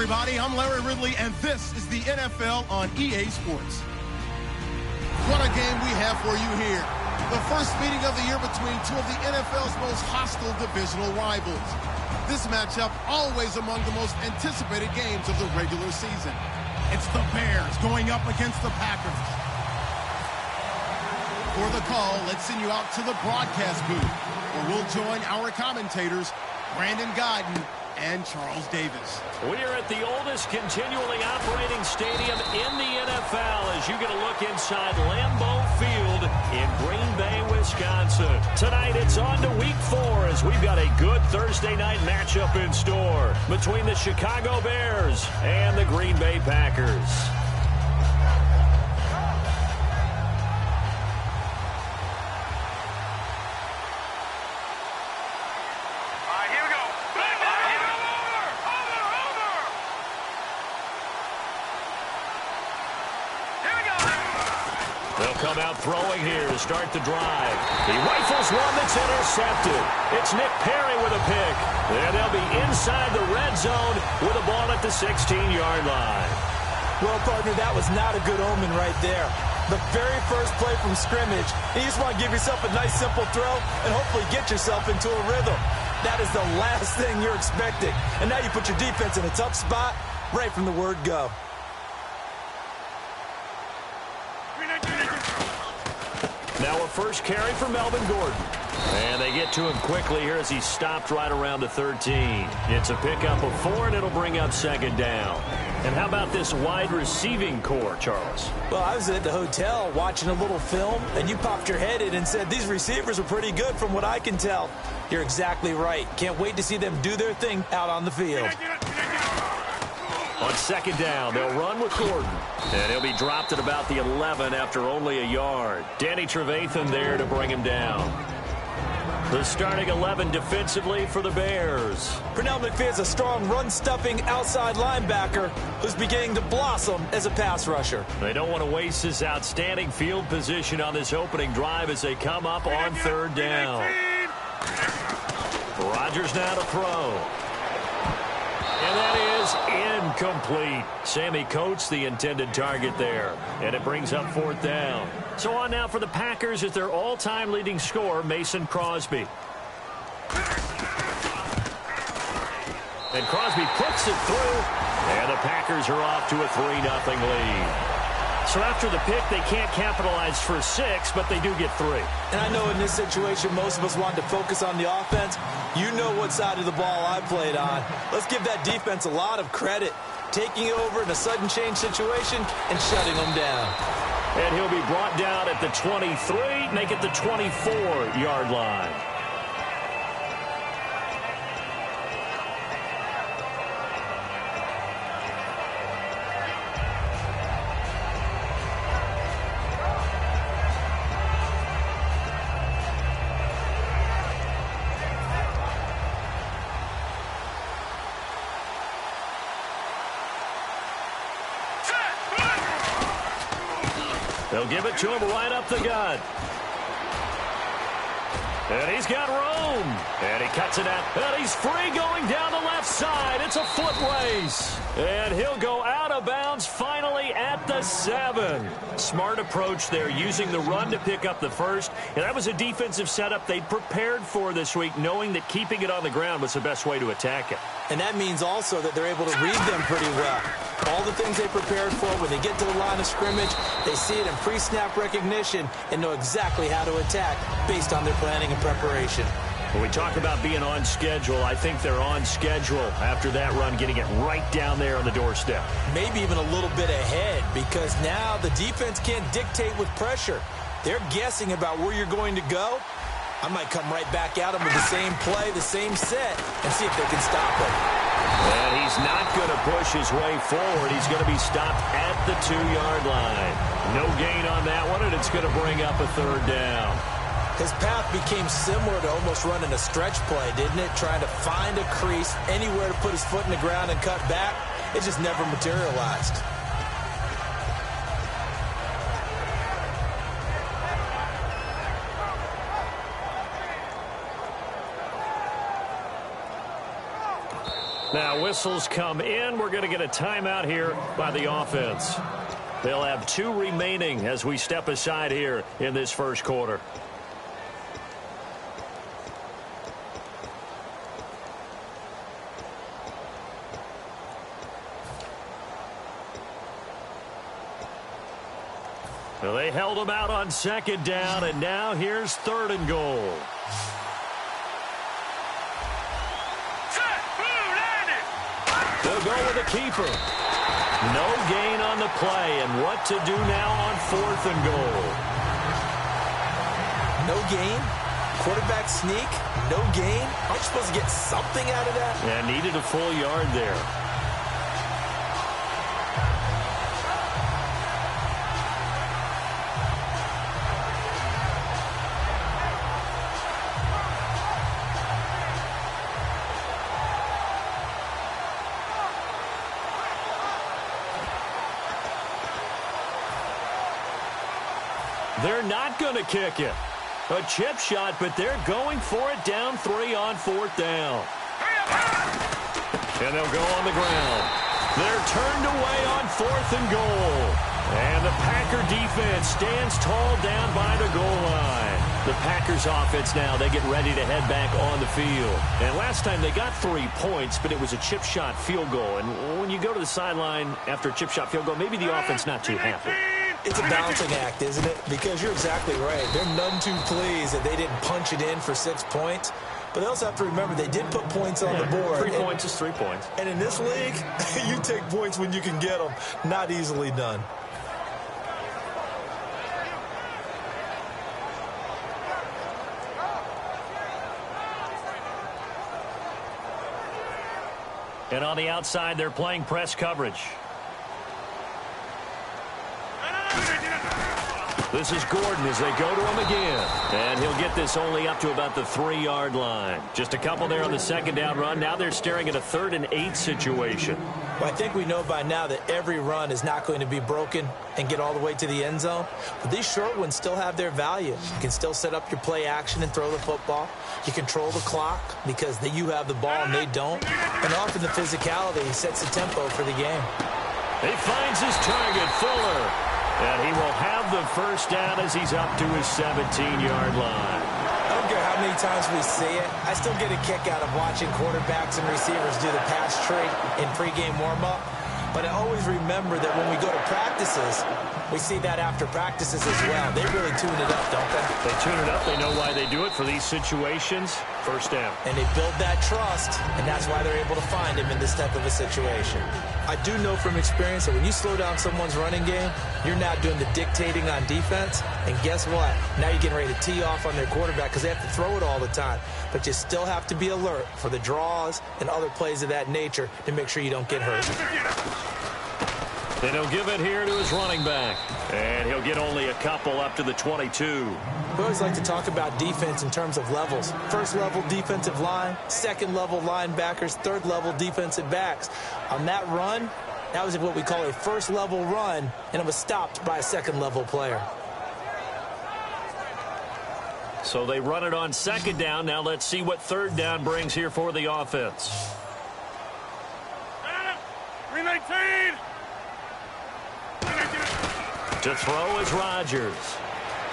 everybody. I'm Larry Ridley, and this is the NFL on EA Sports. What a game we have for you here. The first meeting of the year between two of the NFL's most hostile divisional rivals. This matchup always among the most anticipated games of the regular season. It's the Bears going up against the Packers. For the call, let's send you out to the broadcast booth, where we'll join our commentators, Brandon Gaudin and Charles Davis. We're at the oldest continually operating stadium in the NFL as you get a look inside Lambeau Field in Green Bay, Wisconsin. Tonight it's on to week 4 as we've got a good Thursday night matchup in store between the Chicago Bears and the Green Bay Packers. Come out throwing here to start the drive. He rifles one that's intercepted. It's Nick Perry with a pick. And they'll be inside the red zone with a ball at the 16-yard line. Well, partner, that was not a good omen right there. The very first play from scrimmage, you just want to give yourself a nice, simple throw and hopefully get yourself into a rhythm. That is the last thing you're expecting. And now you put your defense in a tough spot right from the word go. Now a first carry for Melvin Gordon. And they get to him quickly here as he stopped right around the 13. It's a pickup of 4, and it'll bring up second down. And how about this wide receiving core, Charles? Well, I was at the hotel watching a little film, and you popped your head in and said, these receivers are pretty good from what I can tell. You're exactly right. Can't wait to see them do their thing out on the field. On second down, they'll run with Gordon. And he'll be dropped at about the 11 after only a yard. Danny Trevathan there to bring him down. The starting 11 defensively for the Bears. Pernell McPhee's a strong run-stuffing outside linebacker who's beginning to blossom as a pass rusher. They don't want to waste this outstanding field position on this opening drive as they come up on third down. Rodgers now to throw. And that is incomplete. Sammy Coates, the intended target there. And it brings up fourth down. So on now for the Packers is their all-time leading scorer, Mason Crosby. And Crosby puts it through. And the Packers are off to a 3-0 lead. So after the pick, they can't capitalize for 6, but they do get 3. And I know in this situation, most of us wanted to focus on the offense. You know what side of the ball I played on. Let's give that defense a lot of credit. Taking over in a sudden change situation and shutting them down. And he'll be brought down at the 23, make it the 24-yard line. They'll give it to him right up the gut. And he's got room. And he cuts it out. And he's free going down the left side. It's a foot race. And he'll go out of bounds finally at the 7. Smart approach there, using the run to pick up the first. And that was a defensive setup they'd prepared for this week, knowing that keeping it on the ground was the best way to attack it. And that means also that they're able to read them pretty well. All the things they prepared for, when they get to the line of scrimmage, they see it in pre-snap recognition and know exactly how to attack based on their planning and preparation. When we talk about being on schedule, I think they're on schedule after that run, getting it right down there on the doorstep. Maybe even a little bit ahead, because now the defense can't dictate with pressure. They're guessing about where you're going to go. I might come right back at them with the same play, the same set, and see if they can stop it. And he's not going to push his way forward. He's going to be stopped at the 2-yard line. No gain on that one, and it's going to bring up a third down. His path became similar to almost running a stretch play, didn't it? Trying to find a crease, anywhere to put his foot in the ground and cut back. It just never materialized. Now whistles come in. We're going to get a timeout here by the offense. They'll have 2 remaining as we step aside here in this first quarter. Well, they held them out on second down, and now here's 3rd and goal. They'll go with a keeper. No gain on the play, and what to do now on 4th and goal. No gain? Quarterback sneak? No gain? Aren't you supposed to get something out of that? Yeah, needed a full yard there. They're not going to kick it. A chip shot, but they're going for it down 3 on 4th down. And they'll go on the ground. They're turned away on 4th and goal. And the Packer defense stands tall down by the goal line. The Packers offense now, they get ready to head back on the field. And last time they got 3 points, but it was a chip shot field goal. And when you go to the sideline after a chip shot field goal, maybe the offense not too happy. It's a balancing act, isn't it? Because you're exactly right. They're none too pleased that they didn't punch it in for 6 points. But they also have to remember they did put points on the board. 3 points is 3 points. And in this league, you take points when you can get them. Not easily done. And on the outside, they're playing press coverage. This is Gordon as they go to him again. And he'll get this only up to about the 3-yard line. Just a couple there on the second down run. Now they're staring at a 3rd and 8 situation. Well, I think we know by now that every run is not going to be broken and get all the way to the end zone. But these short ones still have their value. You can still set up your play action and throw the football. You control the clock because you have the ball and they don't. And often the physicality sets the tempo for the game. He finds his target, Fuller. And he will have the first down as he's up to his 17-yard line. I don't care how many times we see it. I still get a kick out of watching quarterbacks and receivers do the pass tree in pregame warm-up. But I always remember that when we go to practices, we see that after practices as well. They really tune it up, don't they? They tune it up. They know why they do it for these situations. First down. And they build that trust, and that's why they're able to find him in this type of a situation. I do know from experience that when you slow down someone's running game, you're not doing the dictating on defense. And guess what? Now you're getting ready to tee off on their quarterback because they have to throw it all the time. But you still have to be alert for the draws and other plays of that nature to make sure you don't get hurt. Then he'll give it here to his running back. And he'll get only a couple up to the 22. We always like to talk about defense in terms of levels. First level defensive line, second level linebackers, third level defensive backs. On that run, that was what we call a first level run, and it was stopped by a second level player. So they run it on second down. Now let's see what third down brings here for the offense. 319. To throw is Rodgers.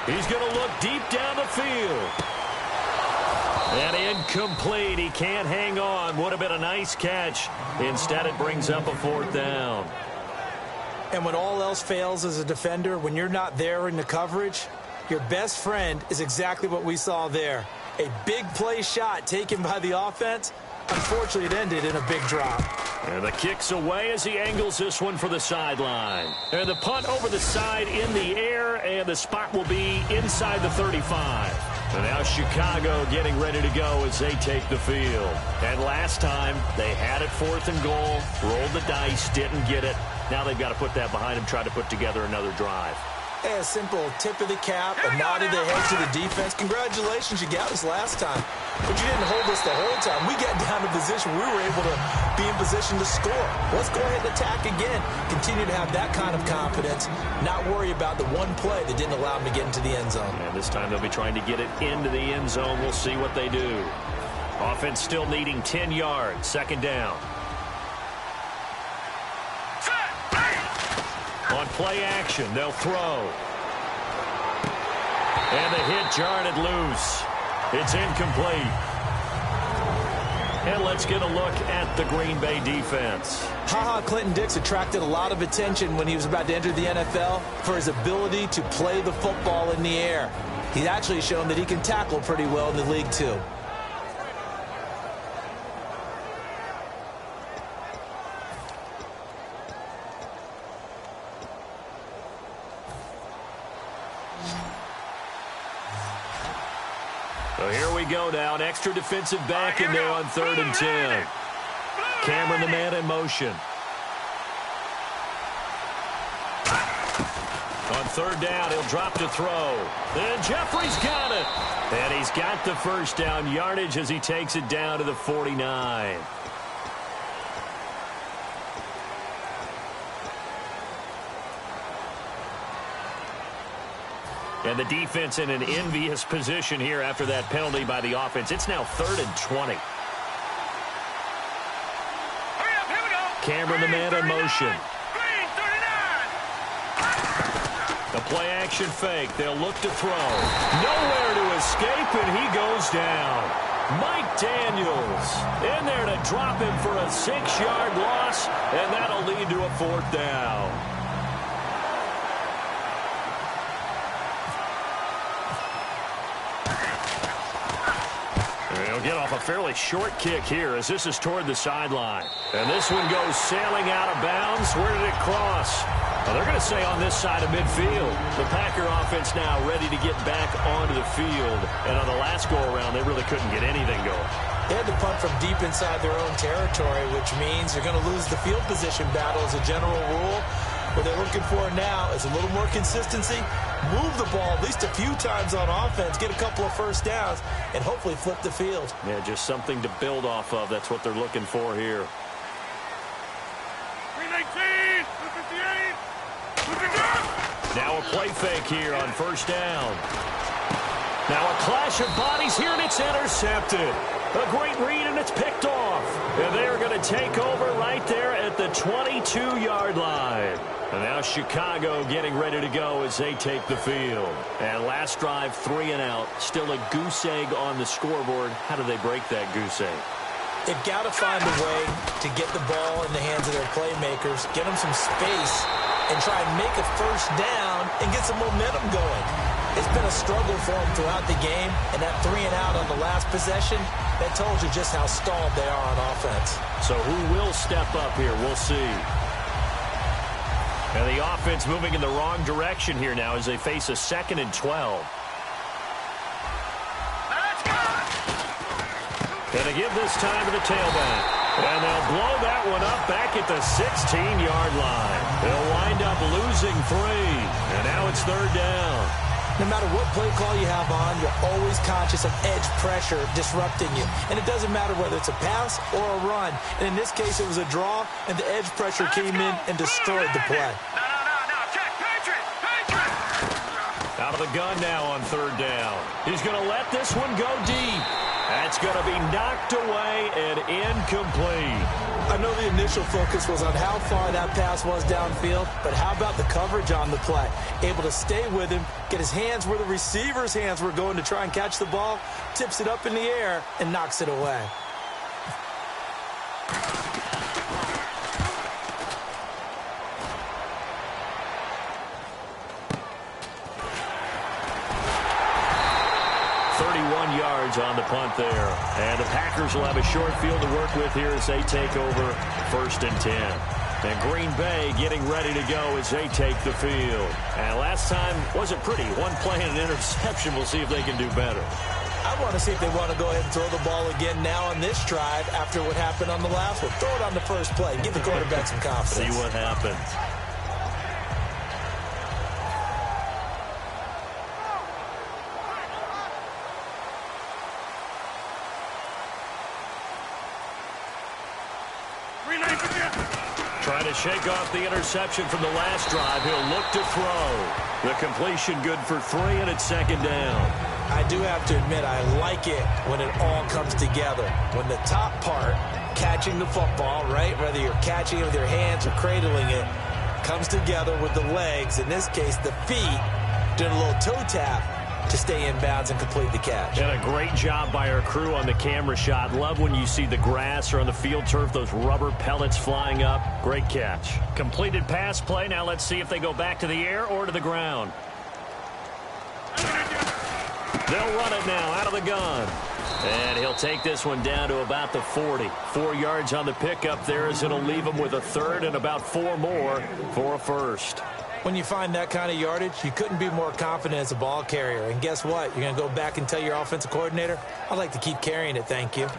He's going to look deep down the field. And incomplete. He can't hang on. Would have been a nice catch. Instead, it brings up a 4th down. And when all else fails as a defender, when you're not there in the coverage, your best friend is exactly what we saw there. A big play shot taken by the offense. Unfortunately, it ended in a big drop. And the kick's away as he angles this one for the sideline. And the punt over the side in the air, and the spot will be inside the 35. And now Chicago getting ready to go as they take the field. And last time, they had it 4th and goal, rolled the dice, didn't get it. Now they've got to put that behind them, try to put together another drive. A simple tip of the cap, a nod of the head to the defense. Congratulations, you got us last time. But you didn't hold us the whole time. We got down to position. We were able to be in position to score. Let's go ahead and attack again. Continue to have that kind of confidence. Not worry about the one play that didn't allow them to get into the end zone. And this time they'll be trying to get it into the end zone. We'll see what they do. Offense still needing 10 yards. Second down. play action. They'll throw. And the hit jarred it loose. It's incomplete. And let's get a look at the Green Bay defense. Clinton-Dix attracted a lot of attention when he was about to enter the NFL for his ability to play the football in the air. He's actually shown that he can tackle pretty well in the league, too. So here we go now. An extra defensive back in there on 3rd and 10. Cameron, the man in motion. On 3rd down, he'll drop to throw. And Jeffrey's got it. And he's got the first down yardage as he takes it down to the 49. And the defense in an envious position here after that penalty by the offense. It's now 3rd and 20. Cameron, the man in motion. The play action fake. They'll look to throw. Nowhere to escape, and he goes down. Mike Daniels in there to drop him for a 6-yard loss, and that'll lead to a 4th down. He'll get off a fairly short kick here as this is toward the sideline. And this one goes sailing out of bounds. Where did it cross? Well, they're going to say on this side of midfield. The Packer offense now ready to get back onto the field. And on the last go-around, they really couldn't get anything going. They had to punt from deep inside their own territory, which means they're going to lose the field position battle as a general rule. What they're looking for now is a little more consistency, move the ball at least a few times on offense, get a couple of first downs, and hopefully flip the field. Yeah, just something to build off of. That's what they're looking for here. 319, 258. Now a play fake here on 1st down. Now a clash of bodies here, and it's intercepted. A great read, and it's picked off. And they're going to take over right there at the 22-yard line. And now Chicago getting ready to go as they take the field. And last drive, 3 and out. Still a goose egg on the scoreboard. How do they break that goose egg? They've got to find a way to get the ball in the hands of their playmakers, get them some space, and try and make a first down and get some momentum going. It's been a struggle for them throughout the game, and that 3 and out on the last possession, that told you just how stalled they are on offense. So who will step up here? We'll see. And the offense moving in the wrong direction here now as they face a 2nd and 12. And they give this time to the tailback. And they'll blow that one up back at the 16-yard line. They'll wind up losing 3. And now it's 3rd down. No matter what play call you have on, you're always conscious of edge pressure disrupting you. And it doesn't matter whether it's a pass or a run. And in this case, it was a draw, and the edge pressure came in and destroyed the play. No. Check. Patriot. Out of the gun now on 3rd down. He's going to let this one go deep. That's going to be knocked away and incomplete. I know the initial focus was on how far that pass was downfield, but how about the coverage on the play? Able to stay with him, get his hands where the receiver's hands were going to try and catch the ball, tips it up in the air, and knocks it away. On the punt there. And the Packers will have a short field to work with here as they take over 1st and 10. And Green Bay getting ready to go as they take the field. And last time wasn't pretty. One play and an interception. We'll see if they can do better. I want to see if they want to go ahead and throw the ball again now on this drive after what happened on the last one. Throw it on the first play. Give the quarterback some confidence. See what happens. Trying to shake off the interception from the last drive. He'll look to throw. The completion good for 3, and it's 2nd down. I do have to admit, I like it when it all comes together. When the top part, catching the football, right, whether you're catching it with your hands or cradling it, comes together with the legs, in this case the feet, doing a little toe tap to stay in bounds and complete the catch. And a great job by our crew on the camera shot. Love when you see the grass or on the field turf, those rubber pellets flying up. Great catch. Completed pass play. Now let's see if they go back to the air or to the ground. They'll run it now out of the gun. And he'll take this one down to about the 40. 4 yards on the pickup there as it'll leave him with a third and about 4 more for a first. When you find that kind of yardage, you couldn't be more confident as a ball carrier. And guess what? You're going to go back and tell your offensive coordinator, I'd like to keep carrying it, thank you.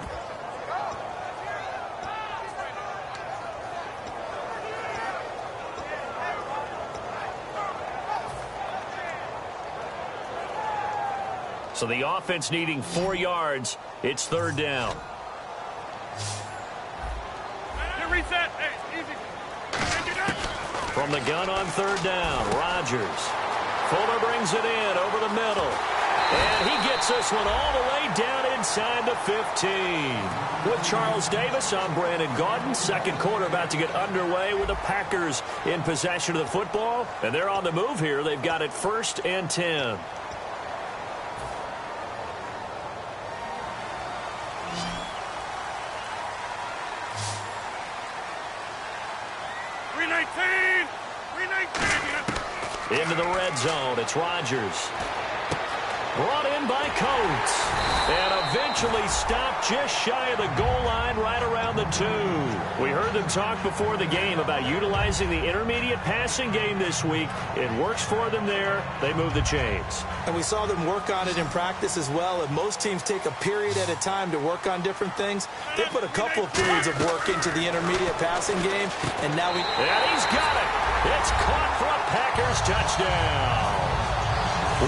So the offense needing 4 yards. It's third down. Reset. Hey, easy. From the gun on third down, Rodgers. Fuller brings it in over the middle. And he gets this one all the way down inside the 15. With Charles Davis, I'm Brandon Gaudin. Second quarter about to get underway with the Packers in possession of the football. And they're on the move here. They've got it 1st and 10. Into the red zone. It's Rodgers. Brought in by Coates. And eventually stopped just shy of the goal line right around the 2. We heard them talk before the game about utilizing the intermediate passing game this week. It works for them there. They move the chains. And we saw them work on it in practice as well. And most teams take a period at a time to work on different things. They put a couple of periods of work into the intermediate passing game. And now And he's got it. It's caught for a Packers touchdown.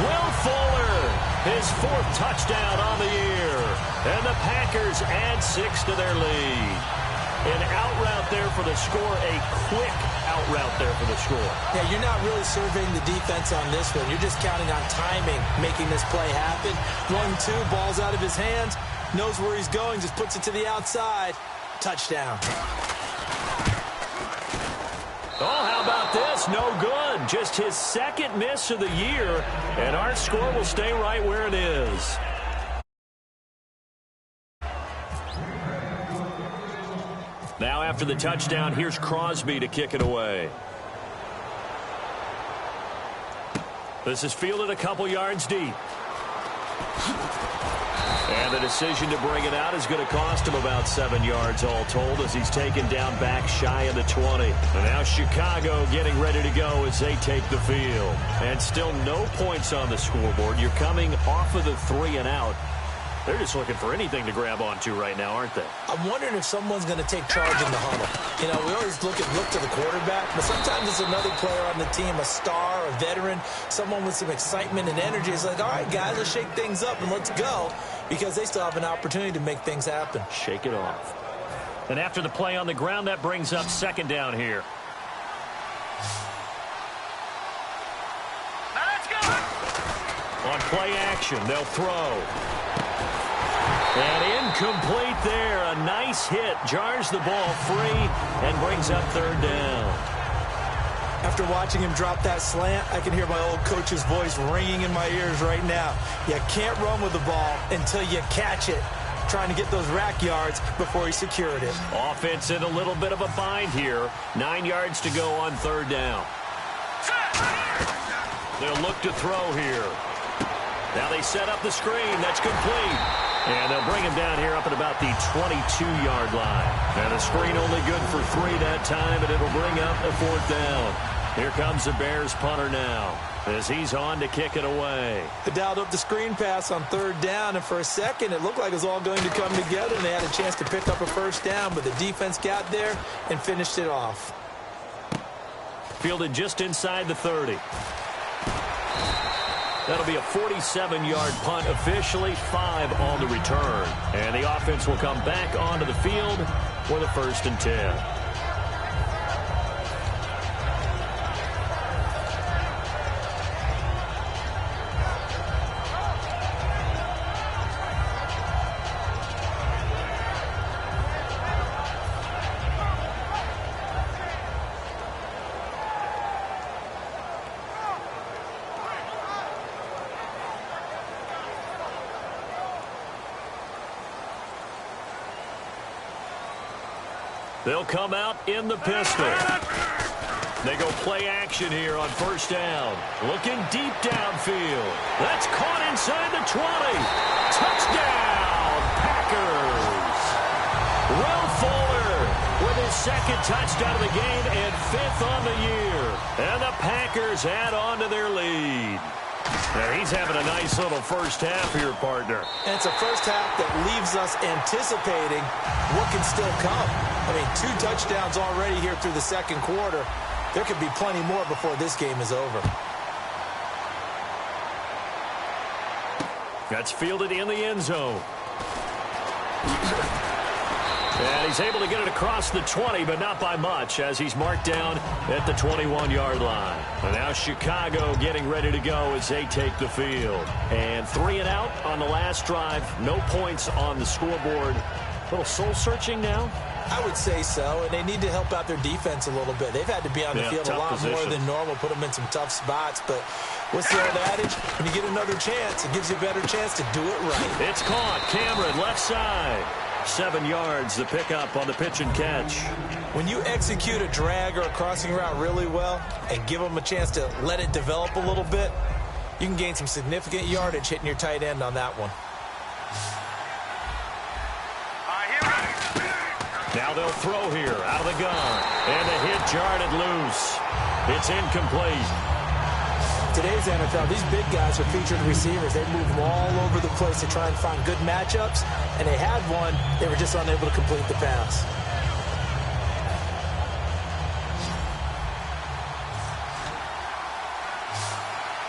Will Fuller, his 4th touchdown on the year. And the Packers add 6 to their lead. An out route there for the score, a quick out route there for the score. Yeah, you're not really surveying the defense on this one. You're just counting on timing, making this play happen. 1-2, ball's out of his hands, knows where he's going, just puts it to the outside. Touchdown. Oh, how about this? No good. Just his 2nd miss of the year, and our score will stay right where it is. Now after the touchdown, here's Crosby to kick it away. This is fielded a couple yards deep. And the decision to bring it out is going to cost him about 7 yards all told as he's taken down back shy of the 20. And now Chicago getting ready to go as they take the field. And still no points on the scoreboard. You're coming off of the 3 and out. They're just looking for anything to grab onto right now, aren't they? I'm wondering if someone's going to take charge in the huddle. You know, we always look to the quarterback, but sometimes it's another player on the team, a star, a veteran, someone with some excitement and energy. It's like, all right, guys, let's shake things up and let's go, because they still have an opportunity to make things happen. Shake it off. And after the play on the ground, that brings up 2nd down here. Now let's go. On play action, they'll throw. And incomplete there. A nice hit. Jars the ball free and brings up 3rd down. After watching him drop that slant, I can hear my old coach's voice ringing in my ears right now. You can't run with the ball until you catch it. Trying to get those rack yards before he secured it. Offense in a little bit of a bind here. 9 yards to go on 3rd down. They'll look to throw here. Now they set up the screen. That's complete. And they'll bring him down here up at about the 22-yard line. And the screen only good for 3 that time, and it'll bring up the 4th down. Here comes the Bears punter now as he's on to kick it away. They dialed up the screen pass on 3rd down, and for a second it looked like it was all going to come together, and they had a chance to pick up a 1st down, but the defense got there and finished it off. Fielded just inside the 30. That'll be a 47-yard punt, officially 5 on the return. And the offense will come back onto the field with a 1st and 10. They'll come out in the pistol. They go play action here on first down. Looking deep downfield. That's caught inside the 20. Touchdown, Packers. Will Fuller with his second touchdown of the game and 5th on the year. And the Packers add on to their lead. Now he's having a nice little first half here, partner. And it's a first half that leaves us anticipating what can still come. I mean, 2 touchdowns already here through the second quarter. There could be plenty more before this game is over. That's fielded in the end zone. And he's able to get it across the 20, but not by much, as he's marked down at the 21-yard line. And now Chicago getting ready to go as they take the field. And 3 and out on the last drive. No points on the scoreboard. A little soul-searching now. I would say so, and they need to help out their defense a little bit. They've had to be on the field a lot more than normal, put them in some tough spots. But what's the old adage? When you get another chance, it gives you a better chance to do it right. It's caught. Cameron, left side. 7 yards, the pickup on the pitch and catch. When you execute a drag or a crossing route really well and give them a chance to let it develop a little bit, you can gain some significant yardage hitting your tight end on that one. Now they'll throw here out of the gun. And the hit jarred it loose. It's incomplete. Today's NFL, these big guys are featured receivers. They move them all over the place to try and find good matchups. And they had one. They were just unable to complete the pass.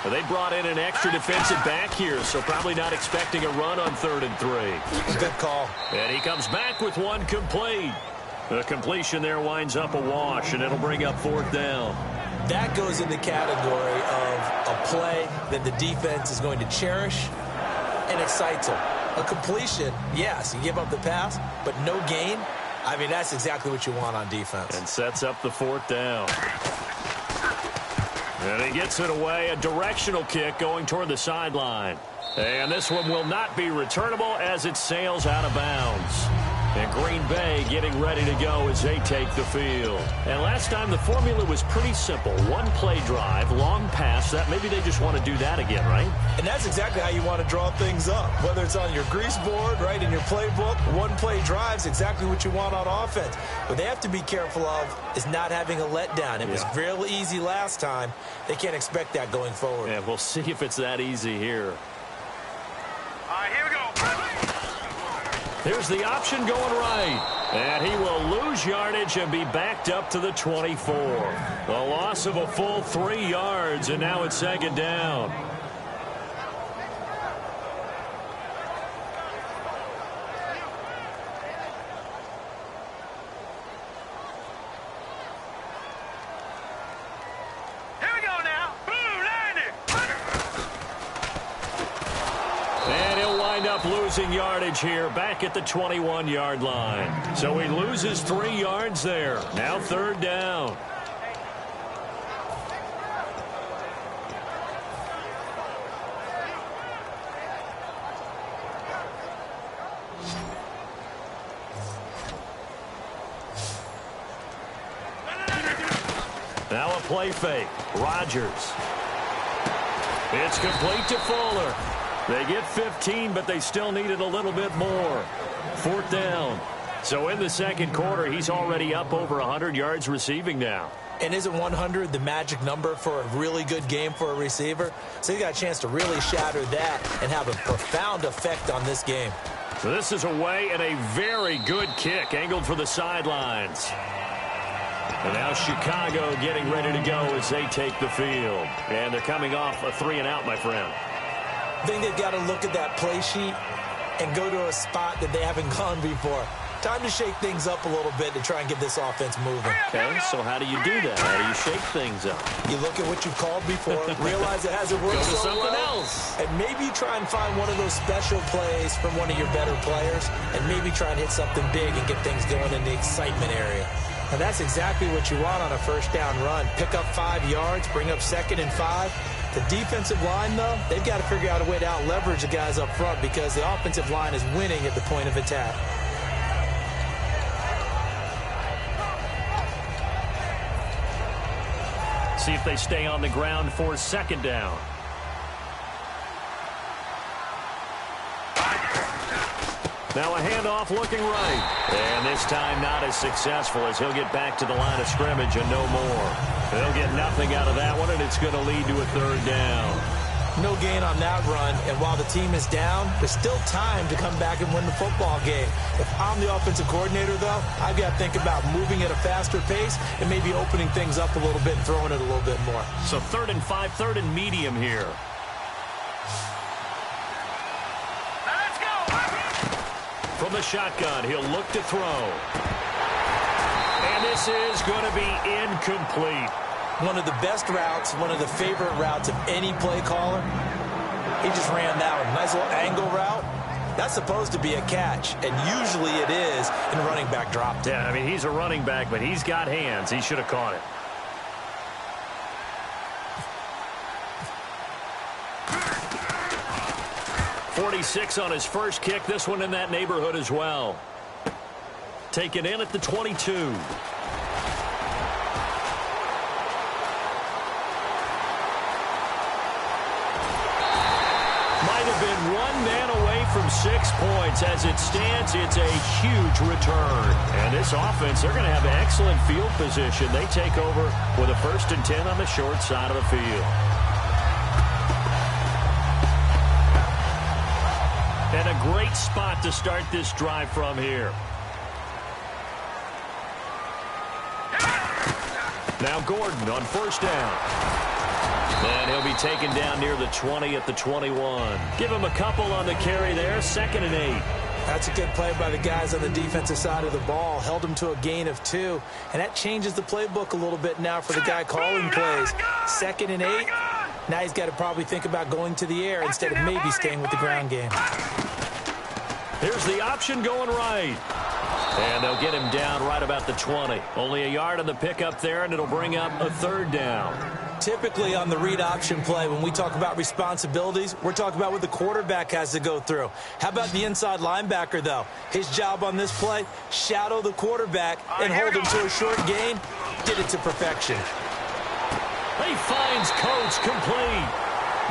Well, they brought in an extra defensive back here, so probably not expecting a run on 3rd and 3. Good call. And he comes back with one complete. The completion there winds up a wash, and it'll bring up 4th down. That goes in the category of a play that the defense is going to cherish and excites them. A completion, yes, you give up the pass, but no gain. I mean, that's exactly what you want on defense. And sets up the 4th down. And he gets it away, a directional kick going toward the sideline. And this one will not be returnable as it sails out of bounds. And Green Bay getting ready to go as they take the field. And last time the formula was pretty simple. 1-play drive, long pass. That maybe they just want to do that again, right? And that's exactly how you want to draw things up. Whether it's on your grease board, right, in your playbook, 1-play drive's exactly what you want on offense. What they have to be careful of is not having a letdown. It was real easy last time. They can't expect that going forward. Yeah, we'll see if it's that easy here. All right, here we go. Here's the option going right. And he will lose yardage and be backed up to the 24. The loss of a full 3 yards, and now it's 2nd down. Here we go now. Boom, landed. And he'll wind up losing yardage here back at the 21-yard line. So he loses 3 yards there. Now 3rd down. Now a play fake. Rodgers. It's complete to Fuller. They get 15, but they still needed a little bit more. 4th down. So in the second quarter, he's already up over 100 yards receiving now. And isn't 100 the magic number for a really good game for a receiver? So you got a chance to really shatter that and have a profound effect on this game. So this is away and a very good kick angled for the sidelines. And now Chicago getting ready to go as they take the field. And they're coming off a 3 and out, my friend. I think they've got to look at that play sheet and go to a spot that they haven't gone before. Time to shake things up a little bit to try and get this offense moving. Okay, so how do you do that? How do you shake things up? You look at what you've called before, realize it hasn't worked Go to so something well, else. and maybe try and find one of those special plays from one of your better players, and maybe try and hit something big and get things going in the excitement area. And that's exactly what you want on a first down run. Pick up 5 yards, bring up 2nd and 5. The defensive line, though, they've got to figure out a way to out-leverage the guys up front because the offensive line is winning at the point of attack. see if they stay on the ground for second down. Now a handoff looking right. And this time not as successful as he'll get back to the line of scrimmage and no more. They'll get nothing out of that one, and it's going to lead to a third down. No gain on that run, and while the team is down, there's still time to come back and win the football game. If I'm the offensive coordinator, though, I've got to think about moving at a faster pace and maybe opening things up a little bit and throwing it a little bit more. So 3rd and 5, 3rd and medium here. Let's go. From the shotgun, he'll look to throw. And this is going to be incomplete. One of the best routes, one of the favorite routes of any play caller. He just ran that one. Nice little angle route. That's supposed to be a catch, and usually it is in running back drop. Yeah, I mean, he's a running back, but he's got hands. He should have caught it. .46 on his first kick. This one in that neighborhood as well. Taken in at the 22. Been one man away from 6 points. As it stands, it's a huge return. And this offense, they're going to have excellent field position. They take over with a 1st and 10 on the short side of the field. And a great spot to start this drive from here. Now Gordon on 1st down. And he'll be taken down near the 20 at the 21. Give him a couple on the carry there. 2nd and 8. That's a good play by the guys on the defensive side of the ball. Held him to a gain of 2. And that changes the playbook a little bit now for the guy calling plays. 2nd and 8. Now he's got to probably think about going to the air instead of maybe staying with the ground game. Here's the option going right. And they'll get him down right about the 20. Only a yard on the pickup there, and it'll bring up a 3rd down. Typically on the read option play, when we talk about responsibilities, we're talking about what the quarterback has to go through. How about the inside linebacker, though? His job on this play, shadow the quarterback and hold him to a short gain. Did it to perfection. He finds Coates complete.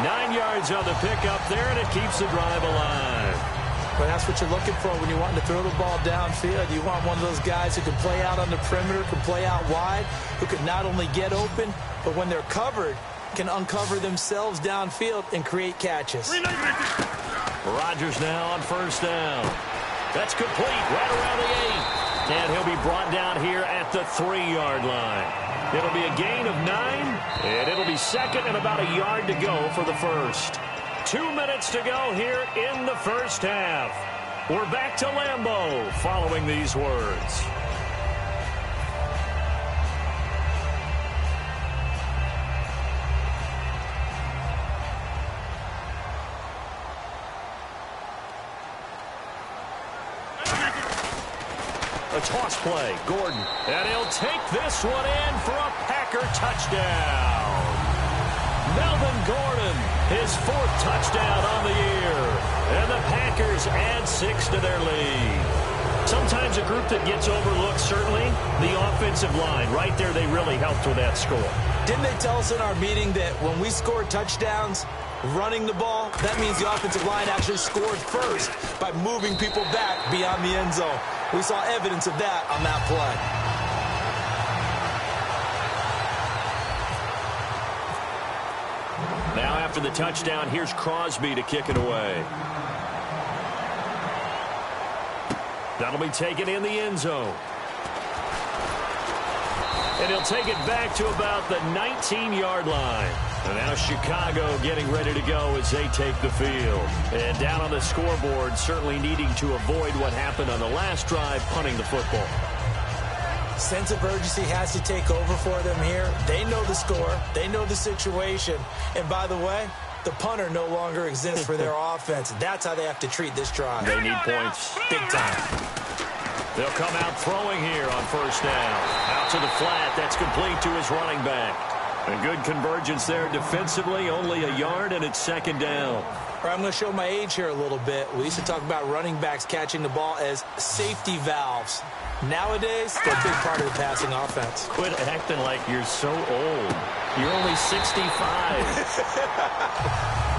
9 yards on the pickup there, and it keeps the drive alive. But that's what you're looking for when you're wanting to throw the ball downfield. You want one of those guys who can play out on the perimeter, can play out wide, who can not only get open, but when they're covered, can uncover themselves downfield and create catches. Rodgers now on 1st down. That's complete right around the 8. And he'll be brought down here at the 3-yard line. It'll be a gain of 9, and it'll be 2nd and about a yard to go for the 1st. 2 minutes to go here in the 1st half. We're back to Lambeau following these words. A toss play, Gordon, and he'll take this one in for a Packer touchdown. Melvin Gordon, his 4th touchdown on the year. And the Packers add 6 to their lead. Sometimes a group that gets overlooked, certainly, the offensive line. Right there, they really helped with that score. Didn't they tell us in our meeting that when we score touchdowns running the ball, that means the offensive line actually scored first by moving people back beyond the end zone? We saw evidence of that on that play. Now after the touchdown, here's Crosby to kick it away. That'll be taken in the end zone. And he'll take it back to about the 19-yard line. And now Chicago getting ready to go as they take the field. And down on the scoreboard, certainly needing to avoid what happened on the last drive, punting the football. Sense of urgency has to take over for them here. They know the score. They know the situation. And by the way, the punter no longer exists for their offense. That's how they have to treat this drive. They need points big time. They'll come out throwing here on 1st down. Out to the flat. That's complete to his running back. A good convergence there defensively. Only a yard, and it's 2nd down. I'm going to show my age here a little bit. We used to talk about running backs catching the ball as safety valves. Nowadays, they're a big part of the passing offense. Quit acting like you're so old. You're only 65.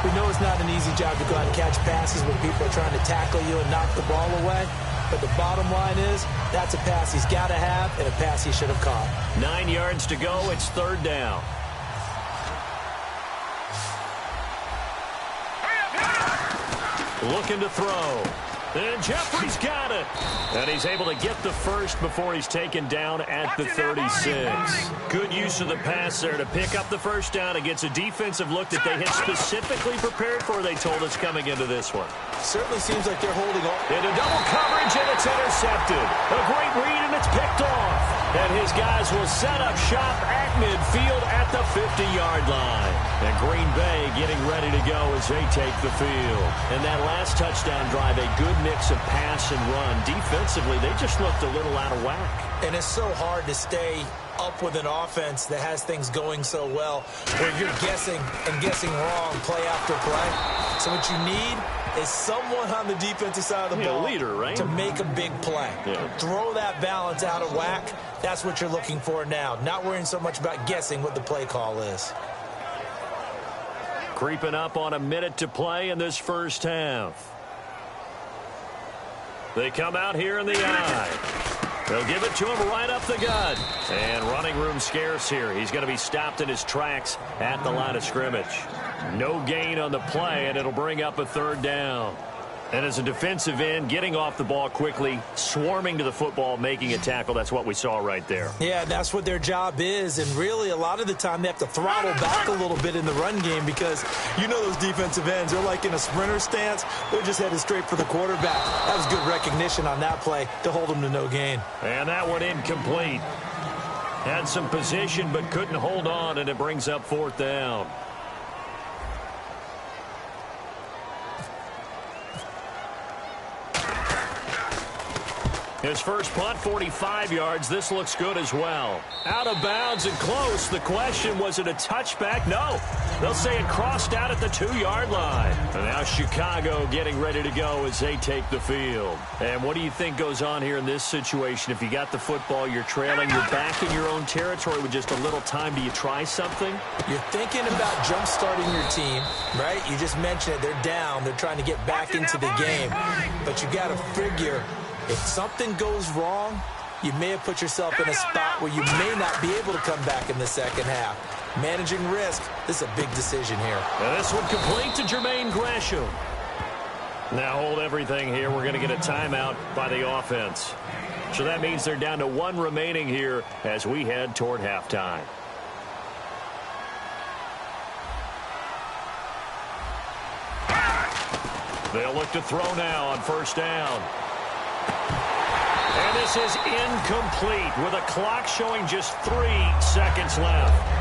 We know it's not an easy job to go out and catch passes when people are trying to tackle you and knock the ball away. But the bottom line is, that's a pass he's got to have and a pass he should have caught. 9 yards to go. It's third down. Looking to throw. And Jeffrey's got it. And he's able to get the first before he's taken down at the 36. Good use of the pass there to pick up the first down against a defensive look that they had specifically prepared for, they told us, coming into this one. Certainly seems like they're holding on. Into double coverage, and it's intercepted. A great read, and it's picked off. And his guys will set up shop at midfield at the 50-yard line. And Green Bay getting ready to go as they take the field. And that last touchdown drive, a good mix of pass and run. Defensively, they just looked a little out of whack. And it's so hard to stay up with an offense that has things going so well where you're guessing and guessing wrong play after play. So what you need is someone on the defensive side of the ball, leader, right? to make a big play. Yeah. Throw that balance out of whack. That's what you're looking for now. Not worrying so much about guessing what the play call is. Creeping up on a minute to play in this first half. They come out here in the eye. They'll give it to him right up the gut. And running room scarce here. He's going to be stopped in his tracks at the line of scrimmage. No gain on the play, and it'll bring up a third down. And as a defensive end, getting off the ball quickly, swarming to the football, making a tackle, that's what we saw right there. Yeah, that's what their job is. And really, a lot of the time, they have to throttle back a little bit in the run game because you know those defensive ends, they're like in a sprinter stance. They're just headed straight for the quarterback. That was good recognition on that play to hold them to no gain. And that one incomplete. Had some position but couldn't hold on, and it brings up fourth down. His first punt, 45 yards. This looks good as well. Out of bounds and close. The question, was it a touchback? No. They'll say it crossed out at the 2-yard line. And now Chicago getting ready to go as they take the field. And what do you think goes on here in this situation? If you got the football, you're trailing, you're back in your own territory with just a little time. Do you try something? You're thinking about jump-starting your team, right? You just mentioned it. They're down. They're trying to get back into the game. But you got to figure, if something goes wrong, you may have put yourself in a spot where you may not be able to come back in the second half. Managing risk, this is a big decision here. And this one complete to Jermaine Gresham. Now hold everything here. We're going to get a timeout by the offense. So that means they're down to one remaining here as we head toward halftime. They'll look to throw now on first down. And this is incomplete with a clock showing just 3 seconds left.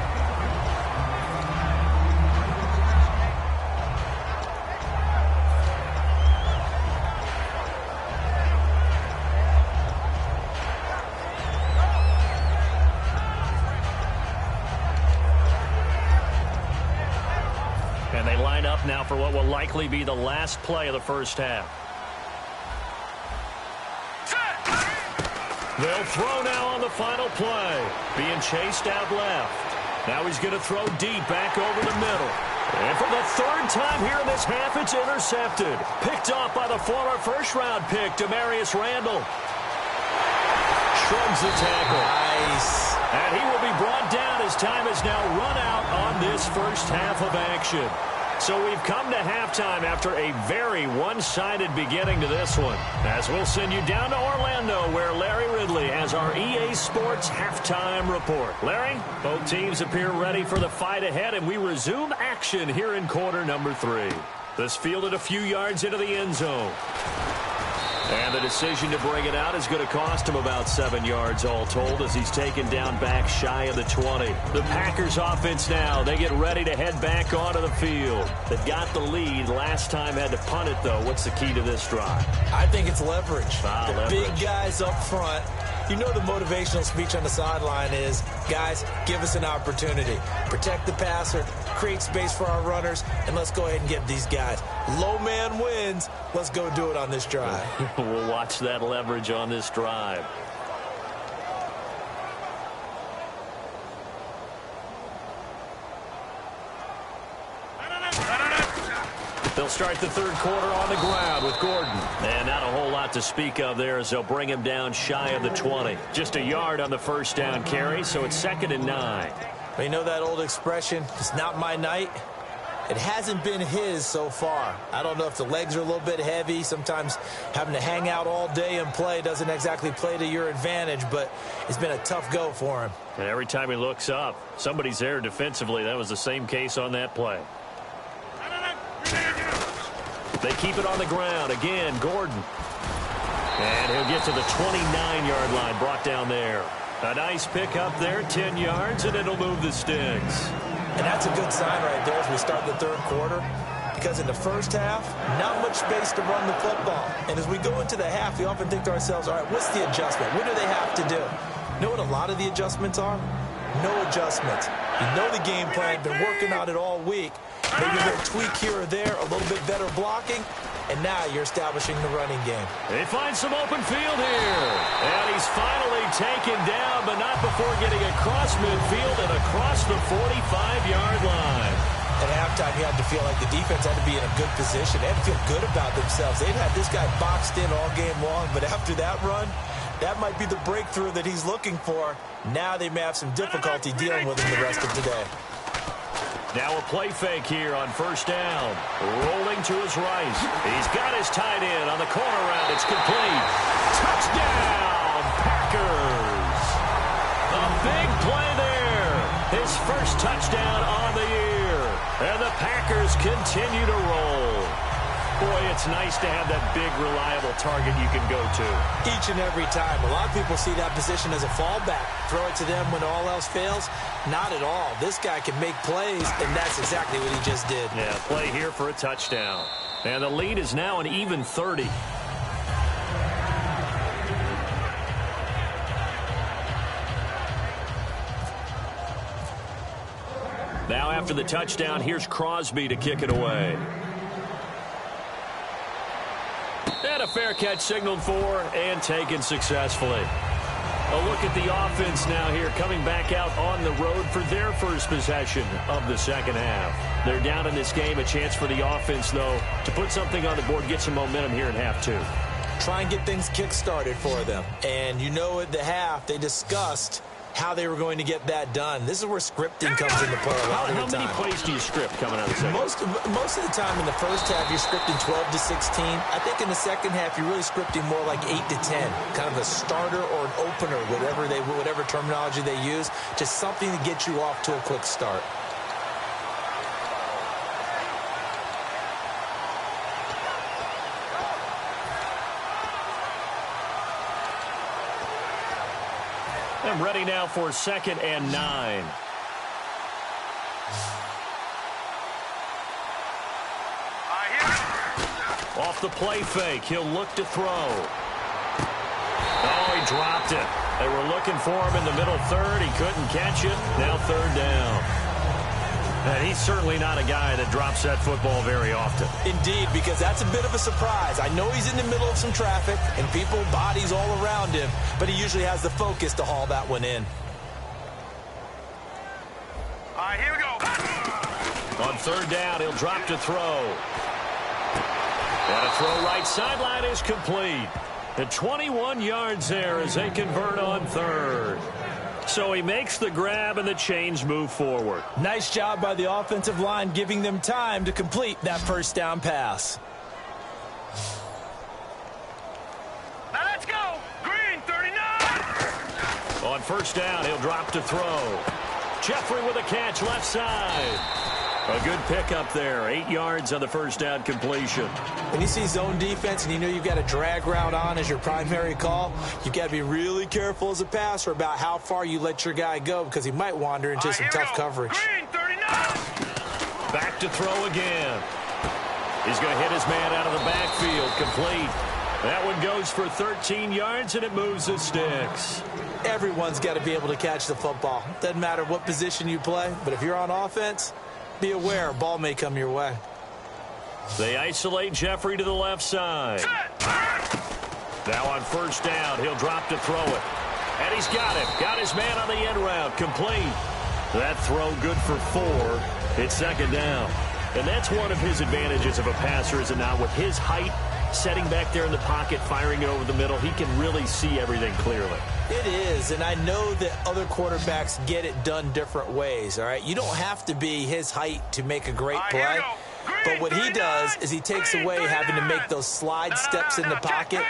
And they line up now for what will likely be the last play of the first half. They'll throw now on the final play. Being chased out left. Now he's going to throw deep back over the middle. And for the third time here in this half, it's intercepted. Picked off by the former first-round pick, Demarius Randall. Shrugs the tackle. Nice. And he will be brought down as time has now run out on this first half of action. So we've come to halftime after a very one-sided beginning to this one. As we'll send you down to Orlando, where Larry Ridley has our EA Sports halftime report. Larry, both teams appear ready for the fight ahead, and we resume action here in quarter number 3. This fielded a few yards into the end zone. And the decision to bring it out is going to cost him about 7 yards all told as he's taken down back shy of the 20. The Packers offense now, they get ready to head back onto the field. They've got the lead. Last time had to punt it, though. What's the key to this drive? I think it's leverage. Leverage. Big guys up front. You know the motivational speech on the sideline is, guys, give us an opportunity. Protect the passer, create space for our runners, and let's go ahead and give these guys. Low man wins. Let's go do it on this drive. We'll watch that leverage on this drive. They'll start the third quarter on the ground with Gordon. And not a whole lot to speak of there as they'll bring him down shy of the 20. Just a yard on the first down carry, so it's 2nd and 9. You know that old expression, it's not my night? It hasn't been his so far. I don't know if the legs are a little bit heavy. Sometimes having to hang out all day and play doesn't exactly play to your advantage, but it's been a tough go for him. And every time he looks up, somebody's there defensively. That was the same case on that play. They keep it on the ground. Again, Gordon. And he'll get to the 29-yard line, brought down there. A nice pick up there, 10 yards, and it'll move the sticks. And that's a good sign right there as we start the third quarter, because in the first half, not much space to run the football. And as we go into the half, we often think to ourselves, all right, what's the adjustment? What do they have to do? You know what a lot of the adjustments are? No adjustments. You know the game plan, been working on it all week. Maybe a little tweak here or there, a little bit better blocking, and now you're establishing the running game. They find some open field here. And he's finally taken down, but not before getting across midfield and across the 45-yard line. At halftime, you had to feel like the defense had to be in a good position. They had to feel good about themselves. They'd had this guy boxed in all game long, but after that run, that might be the breakthrough that he's looking for. Now they may have some difficulty dealing with him the rest of today. Now a play fake here on first down. Rolling to his right. He's got his tight end on the corner route. It's complete. Touchdown, Packers. A big play there. His first touchdown on the year. And the Packers continue to roll. Boy, it's nice to have that big, reliable target you can go to. Each and every time. A lot of people see that position as a fallback. Throw it to them when all else fails. Not at all. This guy can make plays, and that's exactly what he just did. Yeah, play here for a touchdown. And the lead is now an even 30. Now after the touchdown, here's Crosby to kick it away. And a fair catch signaled for and taken successfully. A look at the offense now here, coming back out on the road for their first possession of the second half. They're down in this game. A chance for the offense, though, to put something on the board, get some momentum here in half two. Try and get things kick-started for them. And you know at the half, they discussed how they were going to get that done. This is where scripting comes into play a lot of the time. How many plays do you script coming out of the second? Most of the time in the first half, you're scripting 12 to 16. I think in the second half, you're really scripting more like 8 to 10. Kind of a starter or an opener, whatever terminology they use. Just something to get you off to a quick start. I'm ready now for 2nd and 9. Off the play fake, he'll look to throw. Oh, he dropped it. They were looking for him in the middle third. He couldn't catch it. Now 3rd down. And he's certainly not a guy that drops that football very often. Indeed, because that's a bit of a surprise. I know he's in the middle of some traffic and people, bodies all around him, but he usually has the focus to haul that one in. All right, here we go. On 3rd down, he'll drop to throw. And a throw right sideline is complete. The 21 yards there as they convert on 3rd. So he makes the grab and the chains move forward. Nice job by the offensive line giving them time to complete that first down pass. Now let's go. Green, 39. On 1st down, he'll drop to throw. Jeffrey with a catch left side. A good pickup there. 8 yards on the first down completion. When you see zone defense and you know you've got a drag route on as your primary call, you've got to be really careful as a passer about how far you let your guy go because he might wander into some tough coverage. Green, 39. Back to throw again. He's going to hit his man out of the backfield. Complete. That one goes for 13 yards, and it moves the sticks. Everyone's got to be able to catch the football. Doesn't matter what position you play, but if you're on offense, be aware, ball may come your way. They isolate Jeffrey to the left side. Now on first down, he'll drop to throw it. And he's got him. Got his man on the end route. Complete. That throw good for 4. It's second down. And that's one of his advantages of a passer, is it not? With his height, setting back there in the pocket, firing it over the middle, he can really see everything clearly. It is, and I know that other quarterbacks get it done different ways, all right? You don't have to be his height to make a great play. But what he does is he takes away having to make those slide steps in the pocket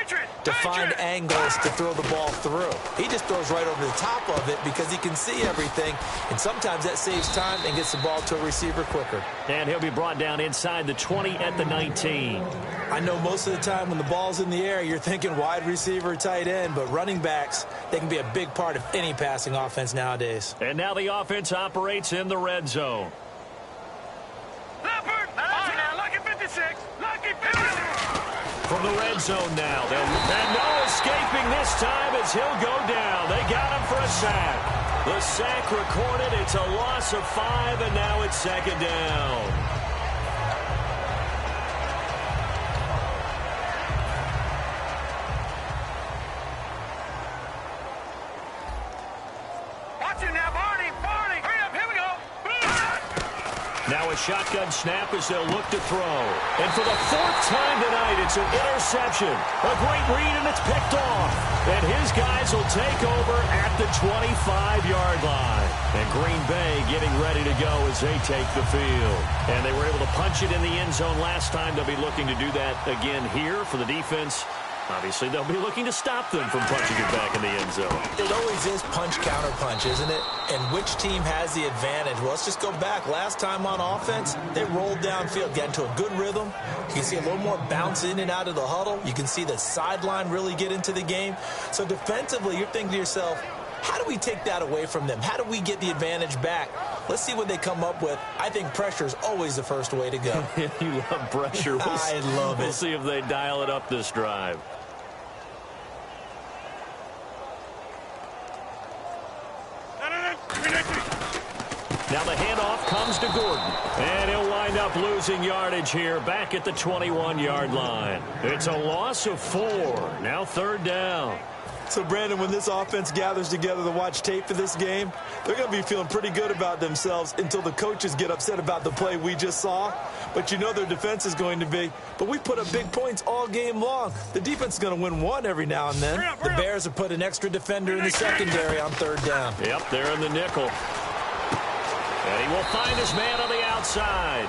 to find angles to throw the ball through. He just throws right over the top of it because he can see everything, and sometimes that saves time and gets the ball to a receiver quicker. And he'll be brought down inside the 20 at the 19. I know most of the time when the ball's in the air, you're thinking wide receiver, tight end, but running backs, they can be a big part of any passing offense nowadays. And now the offense operates in the red zone. From the red zone now. And no escaping this time as he'll go down. They got him for a sack. The sack recorded. It's a loss of 5, and now it's second down. Watch it now, Barney. Barney. Hurry up. Here we go. Now a shotgun snap as they'll look to throw. And for the 4th time tonight, it's an interception. A great read, and it's picked off. And his guys will take over at the 25-yard line. And Green Bay getting ready to go as they take the field. And they were able to punch it in the end zone last time. They'll be looking to do that again here for the defense. Obviously, they'll be looking to stop them from punching it back in the end zone. It always is punch-counter-punch, isn't it? And which team has the advantage? Well, let's just go back. Last time on offense, they rolled downfield, got into a good rhythm. You can see a little more bounce in and out of the huddle. You can see the sideline really get into the game. So defensively, you're thinking to yourself, how do we take that away from them? How do we get the advantage back? Let's see what they come up with. I think pressure is always the first way to go. You love pressure. I love it. We'll see if they dial it up this drive. Now the handoff comes to Gordon. And he'll wind up losing yardage here back at the 21-yard line. It's a loss of 4. Now third down. So, Brandon, when this offense gathers together to watch tape for this game, they're going to be feeling pretty good about themselves until the coaches get upset about the play we just saw. But you know their defense is going to be. But we put up big points all game long. The defense is going to win one every now and then. The Bears have put an extra defender in the secondary on third down. Yep, they're in the nickel. And he will find his man on the outside.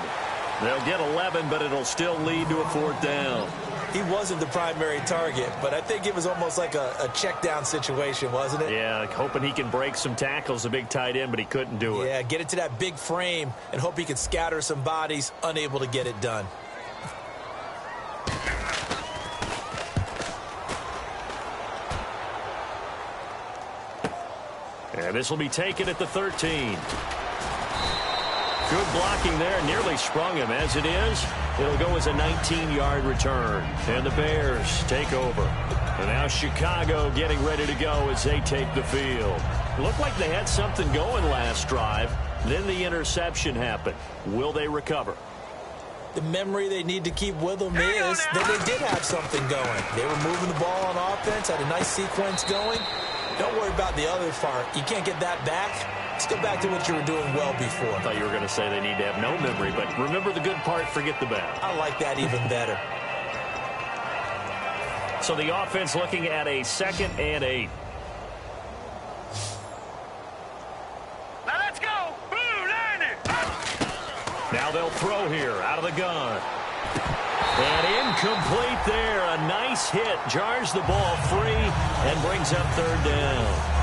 They'll get 11, but it'll still lead to a 4th down. He wasn't the primary target, but I think it was almost like a check-down situation, wasn't it? Yeah, hoping he can break some tackles, a big tight end, but he couldn't do it. Yeah, get it to that big frame and hope he can scatter some bodies, unable to get it done. And this will be taken at the 13. Good blocking there. Nearly sprung him. As it is, it'll go as a 19-yard return. And the Bears take over. And now Chicago getting ready to go as they take the field. Looked like they had something going last drive. Then the interception happened. Will they recover? The memory they need to keep with them is that they did have something going. They were moving the ball on offense, had a nice sequence going. Don't worry about the other part. You can't get that back. Let's go back to what you were doing well before. I thought you were going to say they need to have no memory, but remember the good part, forget the bad. I like that even better. So the offense looking at a 2nd and 8. Now let's go. Boo, line it. Now they'll throw here out of the gun. And incomplete there. A nice hit. Jars the ball free and brings up third down.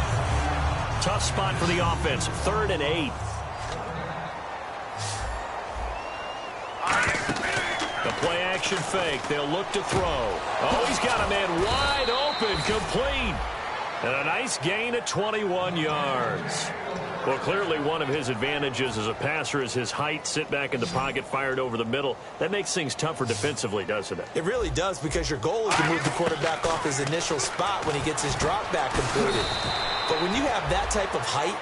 Tough spot for the offense. 3rd and 8. The play action fake. They'll look to throw. Oh, he's got a man wide open. Complete. And a nice gain of 21 yards. Well, clearly one of his advantages as a passer is his height. Sit back in the pocket, fired over the middle. That makes things tougher defensively, doesn't it? It really does, because your goal is to move the quarterback off his initial spot when he gets his drop back completed. But when you have that type of height,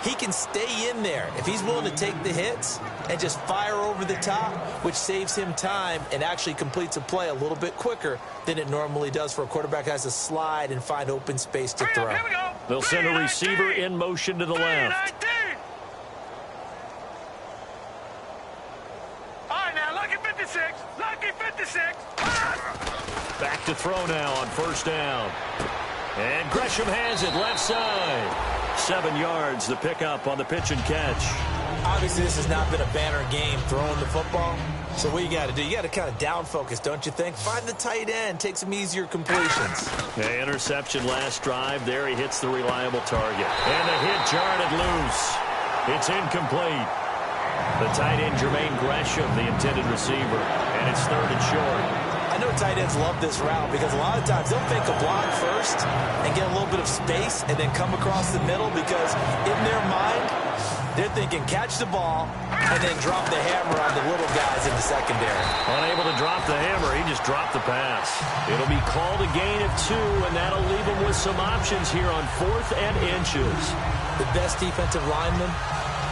he can stay in there. If he's willing to take the hits and just fire over the top, which saves him time and actually completes a play a little bit quicker than it normally does for a quarterback who has to slide and find open space to throw. Here we go. They'll send a receiver in motion to the left. 3-19. All right, now, lucky 56. Lucky 56. Back to throw now on first down. And Gresham has it left side. 7 yards the pickup on the pitch and catch. Obviously, this has not been a banner game throwing the football. So what you got to do, you got to kind of down focus, don't you think? Find the tight end, take some easier completions. The interception last drive. There he hits the reliable target. And the hit jarred it loose. It's incomplete. The tight end, Jermaine Gresham, the intended receiver. And it's 3rd and short. I know tight ends love this route because a lot of times they'll fake a block first and get a little bit of space and then come across the middle because in their mind, they're thinking catch the ball and then drop the hammer on the little guys in the secondary. Unable to drop the hammer, he just dropped the pass. It'll be called a gain of 2, and that'll leave him with some options here on 4th and inches. The best defensive linemen,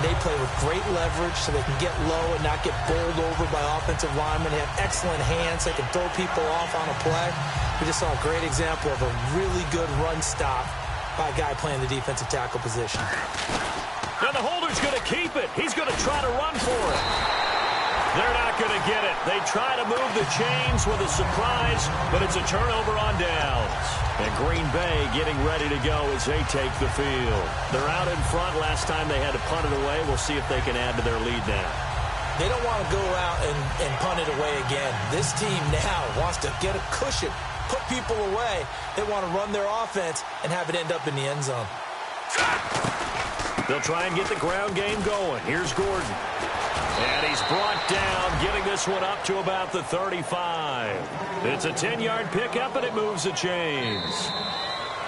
they play with great leverage so they can get low and not get bowled over by offensive linemen. They have excellent hands. They can throw people off on a play. We just saw a great example of a really good run stop by a guy playing the defensive tackle position. Now the holder's going to keep it. He's going to try to run for it. They're not going to get it. They try to move the chains with a surprise, but it's a turnover on downs. And Green Bay getting ready to go as they take the field. They're out in front. Last time they had to punt it away. We'll see if they can add to their lead now. They don't want to go out and punt it away again. This team now wants to get a cushion, put people away. They want to run their offense and have it end up in the end zone. They'll try and get the ground game going. Here's Gordon. And he's brought down, getting this one up to about the 35. It's a 10-yard pickup, and it moves the chains.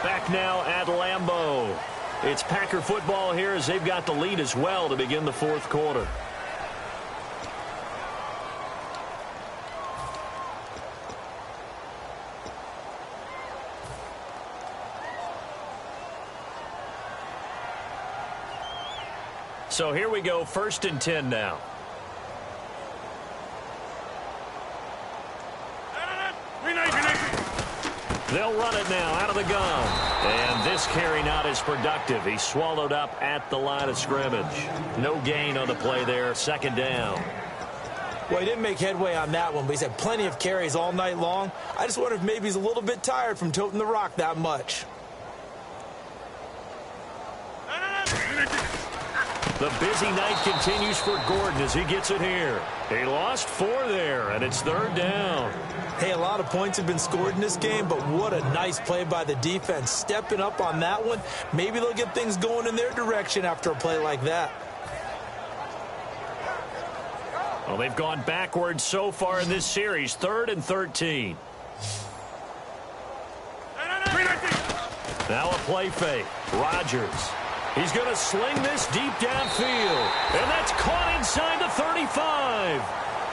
Back now at Lambeau. It's Packer football here as they've got the lead as well to begin the 4th quarter. So here we go, 1st and 10 now. They'll run it now out of the gun. And this carry not as productive. He's swallowed up at the line of scrimmage. No gain on the play there, 2nd down. Well, he didn't make headway on that one, but he's had plenty of carries all night long. I just wonder if maybe he's a little bit tired from toting the rock that much. The busy night continues for Gordon as he gets it here. He lost 4 there, and it's 3rd down. Hey, a lot of points have been scored in this game, but what a nice play by the defense. Stepping up on that one, maybe they'll get things going in their direction after a play like that. Well, they've gone backwards so far in this series, 3rd and 13. Now a play fake. Rodgers. He's going to sling this deep downfield. And that's caught inside the 35.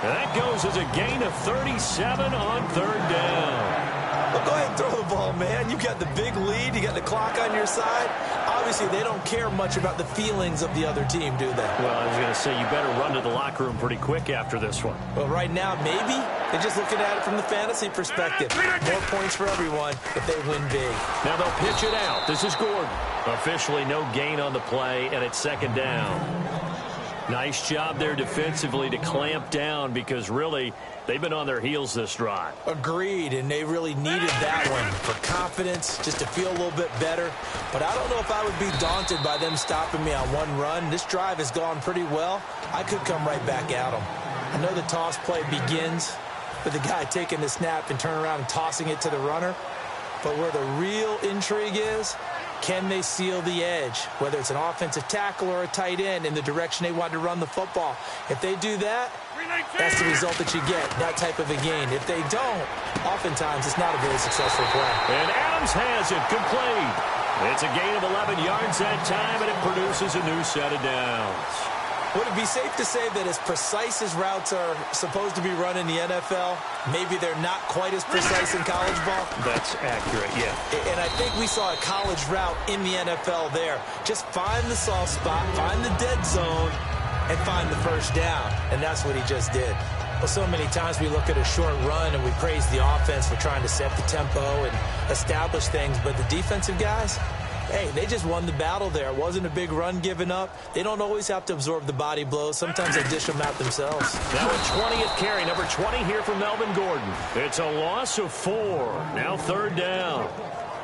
And that goes as a gain of 37 on 3rd down. Well, go ahead and throw the ball, man. You got the big lead. You got the clock on your side. Obviously, they don't care much about the feelings of the other team, do they? Well, I was going to say, you better run to the locker room pretty quick after this one. Well, right now, maybe they're just looking at it from the fantasy perspective. More points for everyone if they win big. Now they'll pitch it out. This is Gordon. Officially no gain on the play, and it's 2nd down. Nice job there defensively to clamp down because really they've been on their heels this drive. Agreed, and they really needed that one for confidence, just to feel a little bit better. But I don't know if I would be daunted by them stopping me on one run. This drive has gone pretty well. I could come right back at them. I know the toss play begins with the guy taking the snap and turning around and tossing it to the runner. But where the real intrigue is, can they seal the edge, whether it's an offensive tackle or a tight end, in the direction they want to run the football? If they do that, that's the result that you get, that type of a gain. If they don't, oftentimes it's not a very successful play. And Adams has it complete. It's a gain of 11 yards that time, and it produces a new set of downs. Would it be safe to say that as precise as routes are supposed to be run in the NFL, maybe they're not quite as precise in college ball? That's accurate, yeah. And I think we saw a college route in the NFL there. Just find the soft spot, find the dead zone, and find the first down. And that's what he just did. Well, so many times we look at a short run and we praise the offense for trying to set the tempo and establish things, but the defensive guys, hey, they just won the battle there. It wasn't a big run given up. They don't always have to absorb the body blows. Sometimes they dish them out themselves. Now a 20th carry, number 20 here for Melvin Gordon. It's a loss of 4. Now 3rd down.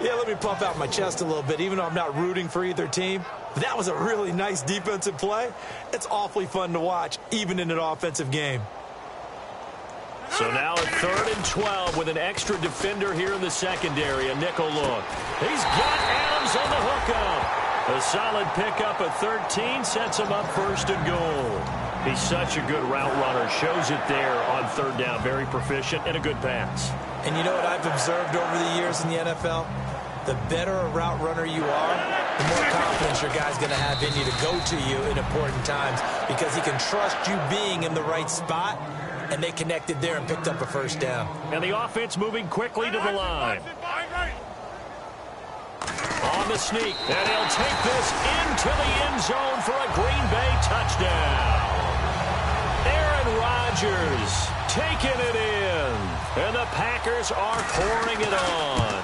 Yeah, let me puff out my chest a little bit, even though I'm not rooting for either team. That was a really nice defensive play. It's awfully fun to watch, even in an offensive game. So now at 3rd and 12 with an extra defender here in the secondary, a nickel look. He's got Adams on the hookup. A solid pickup at 13 sets him up 1st and goal. He's such a good route runner. Shows it there on 3rd down. Very proficient and a good pass. And you know what I've observed over the years in the NFL? The better a route runner you are, the more confidence your guy's going to have in you to go to you in important times because he can trust you being in the right spot. And they connected there and picked up a 1st down. And the offense moving quickly to the line. On the sneak. And he'll take this into the end zone for a Green Bay touchdown. Aaron Rodgers taking it in. And the Packers are pouring it on.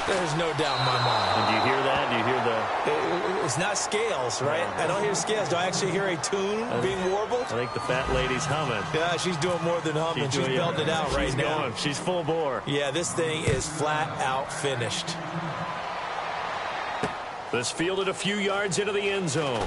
There's no doubt in my mind. Do you hear that? Do you hear the... It's not scales, right? I don't hear scales. Do I actually hear a tune being warbled? I think the fat lady's humming. Yeah, she's doing more than humming. She's belting it out right now. Going. She's full bore. Yeah, this thing is flat out finished. This fielded a few yards into the end zone.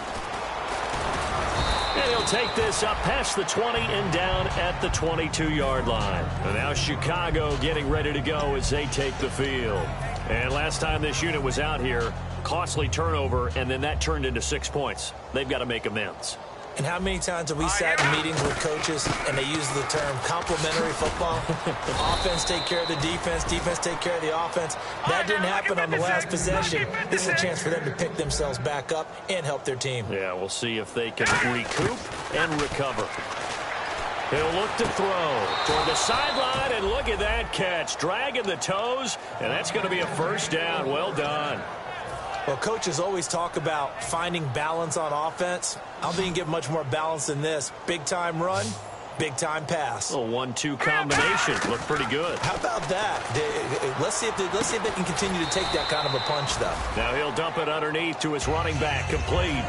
And he'll take this up past the 20 and down at the 22-yard line. And now Chicago getting ready to go as they take the field. And last time this unit was out here, costly turnover, and then that turned into 6 points. They've got to make amends. And how many times have we sat in meetings with coaches and they use the term complementary football? Offense take care of the defense, defense take care of the offense. That didn't happen on the last possession. This is a chance for them to pick themselves back up and help their team. Yeah, we'll see if they can recoup and recover. He'll look to throw toward the sideline, and look at that catch. Dragging the toes, and that's going to be a 1st down. Well done. Well, coaches always talk about finding balance on offense. I don't think you can get much more balance than this. Big-time run, big-time pass. A 1-2 combination. Looked pretty good. How about that? Let's see if they can continue to take that kind of a punch, though. Now he'll dump it underneath to his running back. Complete.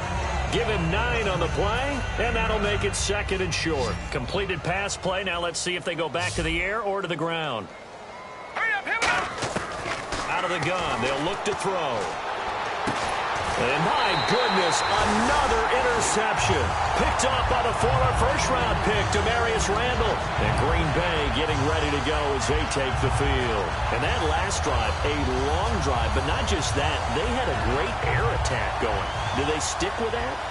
Give him 9 on the play, and that'll make it 2nd and short. Completed pass play. Now let's see if they go back to the air or to the ground. Hurry up, hit him up. Out of the gun. They'll look to throw. And my goodness, another interception. Picked off by the former 1st-round pick, Demarius Randall. And Green Bay getting ready to go as they take the field. And that last drive, a long drive, but not just that. They had a great air attack going. Do they stick with that?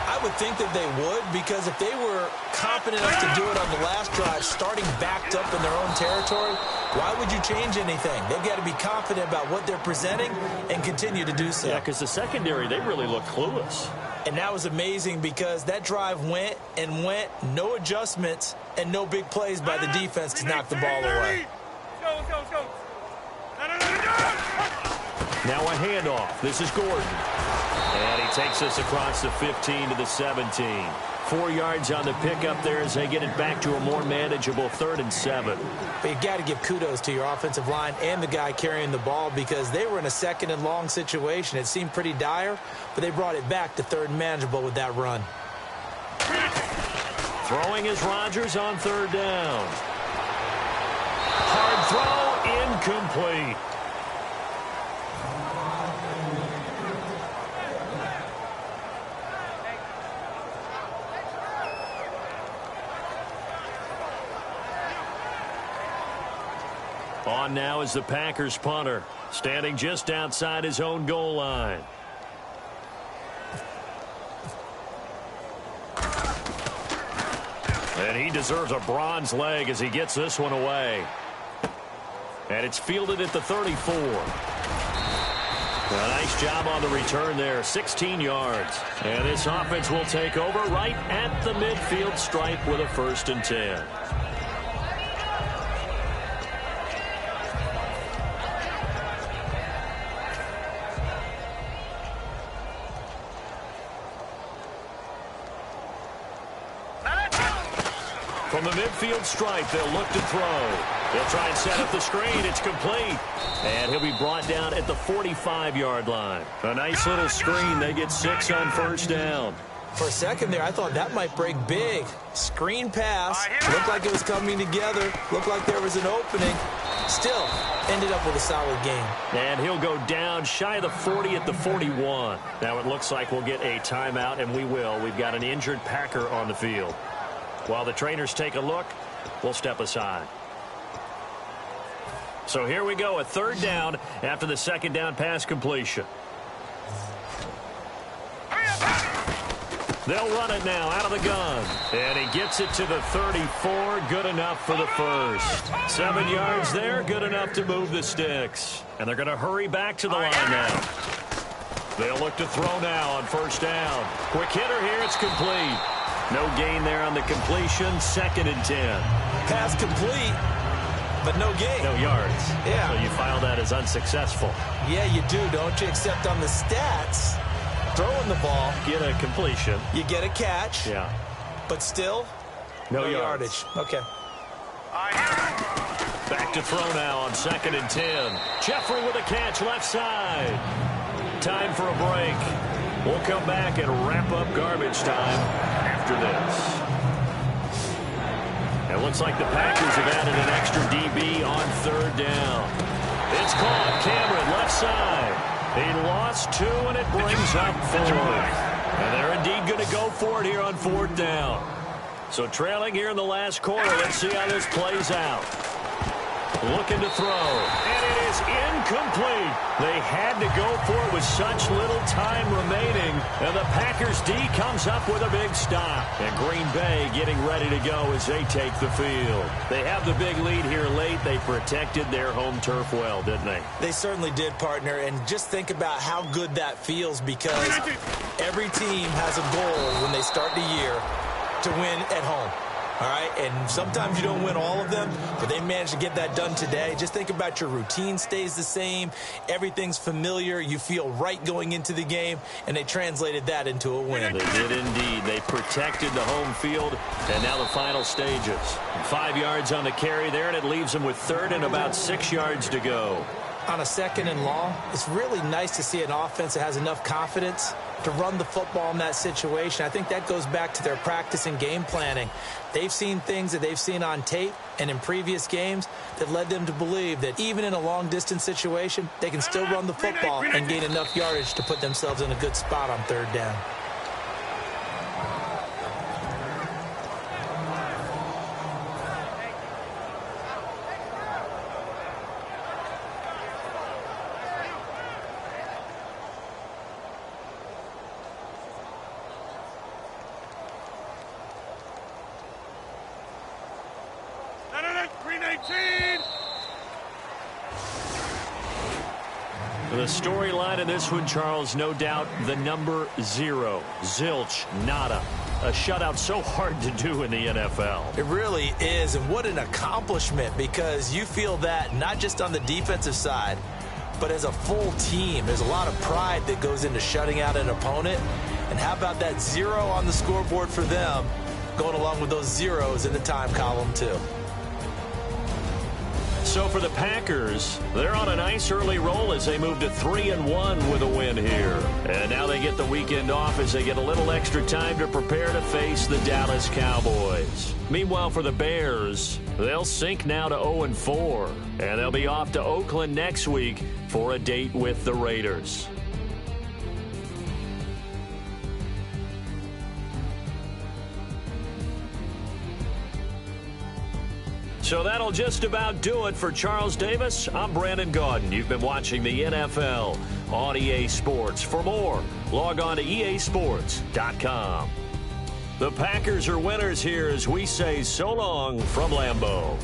I would think that they would, because if they were confident enough to do it on the last drive, starting backed up in their own territory, why would you change anything? They've got to be confident about what they're presenting and continue to do so. Yeah, because the secondary, they really look clueless. And that was amazing because that drive went and went, no adjustments, and no big plays by the defense to knock the ball away. Let's go. Now a handoff. This is Gordon. And he takes us across the 15 to the 17. 4 yards on the pickup there as they get it back to a more manageable 3rd and 7. But you got to give kudos to your offensive line and the guy carrying the ball because they were in a 2nd and long situation. It seemed pretty dire, but they brought it back to 3rd and manageable with that run. Throwing is Rodgers on 3rd down. Hard throw, incomplete. On now is the Packers punter, standing just outside his own goal line. And he deserves a bronze leg as he gets this one away. And it's fielded at the 34. A nice job on the return there, 16 yards. And this offense will take over right at the midfield stripe with a 1st and 10. From the midfield stripe, they'll look to throw. They'll try and set up the screen. It's complete. And he'll be brought down at the 45-yard line. A nice little screen. They get 6 on 1st down. For a second there, I thought that might break big. Screen pass. Looked like it was coming together. Looked like there was an opening. Still ended up with a solid game. And he'll go down shy of the 40 at the 41. Now it looks like we'll get a timeout, and we will. We've got an injured Packer on the field. While the trainers take a look, we'll step aside. So here we go, a 3rd down after the 2nd down pass completion. They'll run it now out of the gun. And he gets it to the 34, good enough for the 1st. 7 yards there, good enough to move the sticks. And they're going to hurry back to the line now. They'll look to throw now on 1st down. Quick hitter here, it's complete. No gain there on the completion, 2nd and 10. Pass complete, but no gain. No yards. Yeah. So you file that as unsuccessful. Yeah, you do, don't you? Except on the stats, throwing the ball. Get a completion. You get a catch. Yeah. But still, no yardage. Okay. Back to throw now on 2nd and 10. Jeffrey with a catch left side. Time for a break. We'll come back and wrap up garbage time after this. It looks like the Packers have added an extra DB on 3rd down. It's caught. Cameron left side. He lost 2, and it brings up 4th. And they're indeed going to go for it here on 4th down. So trailing here in the last quarter. Let's see how this plays out. Looking to throw, and it is incomplete. They had to go for it with such little time remaining, and the Packers D comes up with a big stop. And Green Bay getting ready to go as they take the field. They have the big lead here late. They protected their home turf well, didn't they? They certainly did, partner, and just think about how good that feels, because every team has a goal when they start the year to win at home. All right, and sometimes you don't win all of them, but they managed to get that done today. Just think about your routine stays the same. Everything's familiar. You feel right going into the game, and they translated that into a win. They did indeed. They protected the home field, and now the final stages. 5 yards on the carry there, and it leaves them with 3rd and about 6 yards to go. On a 2nd and long, it's really nice to see an offense that has enough confidence to run the football in that situation. I think that goes back to their practice and game planning. They've seen things that they've seen on tape and in previous games that led them to believe that even in a long-distance situation, they can still run the football and gain enough yardage to put themselves in a good spot on 3rd down. The storyline in this one, Charles, no doubt the number 0. Zilch, nada. A shutout so hard to do in the NFL. It really is, and what an accomplishment, because you feel that not just on the defensive side, but as a full team. There's a lot of pride that goes into shutting out an opponent. And how about that 0 on the scoreboard for them, going along with those zeros in the time column too. So for the Packers, they're on a nice early roll as they move to 3-1 with a win here. And now they get the weekend off as they get a little extra time to prepare to face the Dallas Cowboys. Meanwhile, for the Bears, they'll sink now to 0-4. And they'll be off to Oakland next week for a date with the Raiders. So that'll just about do it for Charles Davis. I'm Brandon Gaudin. You've been watching the NFL on EA Sports. For more, log on to easports.com. The Packers are winners here as we say so long from Lambeau.